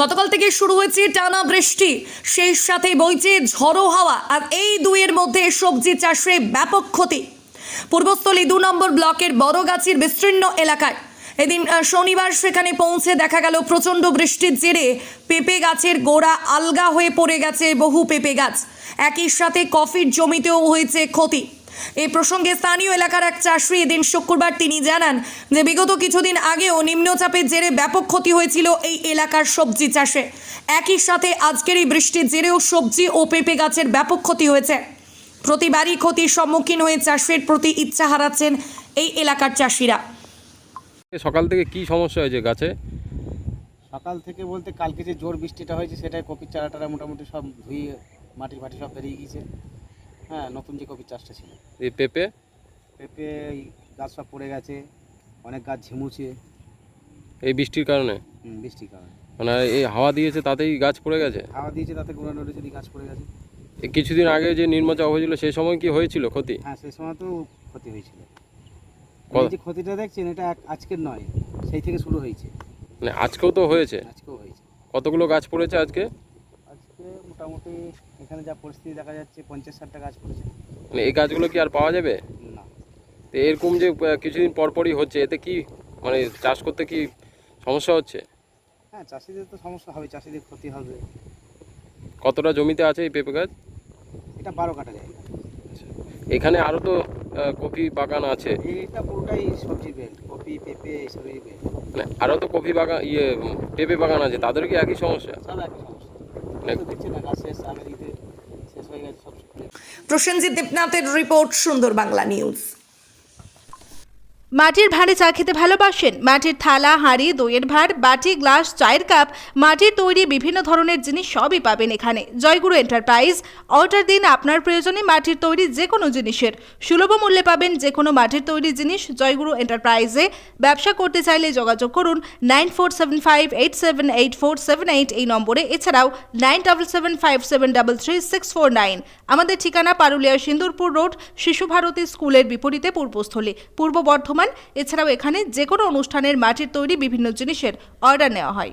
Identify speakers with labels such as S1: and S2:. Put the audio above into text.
S1: গতকাল থেকে শুরু হয়েছে টানা বৃষ্টি, সেই সাথে বইছে ঝড়ো হাওয়া, আর এই দুইয়ের মধ্যে সবজি চাষে ব্যাপক ক্ষতি। পূর্বস্থলী 2 নম্বর ব্লকের বড়গাছির বিস্তীর্ণ এলাকায় এদিন শনিবার সেখানে পৌঁছে দেখা গেল প্রচণ্ড বৃষ্টির জেরে পেঁপে গাছের গোড়া আলগা হয়ে পড়ে গেছে বহু পেঁপে গাছ। একই সাথে কফির জমিতেও হয়েছে ক্ষতি। এই প্রসঙ্গে স্থানীয় এলাকার এক চাষি এদিন শুক্রবার তিনি জানান যে বিগত কিছুদিন আগেও নিম্নচাপের জেরে ব্যাপক ক্ষতি হয়েছিল এই এলাকার সবজি চাষে। একই সাথে আজকের এই বৃষ্টির জেরেও সবজি ও পেঁপে গাছের ব্যাপক ক্ষতি হয়েছে। প্রতিবারই ক্ষতির সম্মুখীন হয়ে চাষের প্রতি ইচ্ছা হারাচ্ছেন এই এলাকার চাষিরা।
S2: সকাল থেকে কি সমস্যা হয়েছে গাছে?
S3: সকাল থেকে বলতে কালকে যে জোর বৃষ্টিটা হয়েছে সেটাই কপির চারাটারা মোটামুটি সব ধুয়ে মাটি ফাটি সব বেরিয়ে গিয়েছে। হ্যাঁ, নতুন যে কপির চাষটা ছিল,
S2: এই পেঁপে
S3: পেঁপে এই গাছ সব পড়ে গেছে, অনেক গাছ ঝিমুছে।
S2: এই বৃষ্টির কারণে
S3: বৃষ্টির কারণে
S2: মানে এই হাওয়া দিয়েছে তাতেই গাছ পড়ে গেছে।
S3: হাওয়া দিয়েছে, তাতে গোড়া নড়ে যদি গাছ পড়ে গেছে।
S2: এই কিছুদিন আগে যে নিম্নচাপ হয়েছিল সেই সময় কি হয়েছিল ক্ষতি?
S3: হ্যাঁ, সেই সময় তো ক্ষতি হয়েছিল।
S2: কত?
S3: এই যে ক্ষতিটা দেখছেন এটা আজকের নয়, সেই থেকে শুরু হয়েছে।
S2: মানে আজকেও তো হয়েছে।
S3: আজকেও হয়েছে।
S2: কতগুলো গাছ পড়েছে আজকে?
S3: আজকে মোটামুটি এখানে যা পরিস্থিতি দেখা যাচ্ছে 50-60টা গাছ পড়েছে।
S2: মানে এই গাছগুলো কি আর পাওয়া যাবে?
S3: না,
S2: তো এরকম যে কিছুদিন পরপরই হচ্ছে, এতে কি মানে চাষ করতে কি সমস্যা হচ্ছে?
S3: হ্যাঁ, চাষিদের তো সমস্যা হবে, চাষিদের ক্ষতি হবে।
S2: কতটা জমিতে আছে এই পেঁপে গাছ?
S3: এটা 12 কাটা জায়গা।
S2: এখানে আরও তো কফি বাগান আছে।
S3: এটা পুরোটাই সবজি বেল, কপি পেঁপে এইসবের বেল।
S2: মানে আরও তো কফি বাগান পেঁপে বাগান আছে, তাদের কি একই সমস্যা?
S3: সব একই সমস্যা।
S2: মানে
S3: তো দেখছি না, গাছ শেষ, আমি দিতে শেষ হয়ে গেছে সব শুকিয়ে।
S1: প্রসেনজিৎ দেবনাথের রিপোর্ট, সুন্দর বাংলা নিউজ।
S4: মাটির ভাঁড়ে চা খেতে ভালোবাসেন? মাটির থালা, হাঁড়ি, দইয়ের ভাঁড়, বাটি, গ্লাস, চায়ের কাপ, মাটির তৈরি বিভিন্ন ধরনের জিনিস সবই পাবেন এখানে। জয়গুরু এন্টারপ্রাইজ। অর্ডার দিন আপনার প্রয়োজনে মাটির তৈরি যে কোনো জিনিসের। সুলভ মূল্যে পাবেন যে কোনো মাটির তৈরি জিনিস জয়গুরু এন্টারপ্রাইজে। ব্যবসা করতে চাইলে যোগাযোগ করুন 9475878478 এই নম্বরে, এছাড়াও 9775733649। আমাদের ঠিকানা পারুলিয়া সিন্দুরপুর রোড, শিশু ভারতী স্কুলের বিপরীতে, পূর্বস্থলী, পূর্ব বর্ধমান। এছাড়াও এখানে যে কোনো অনুষ্ঠানের মাটির তৈরি বিভিন্ন জিনিসের অর্ডার নেওয়া হয়।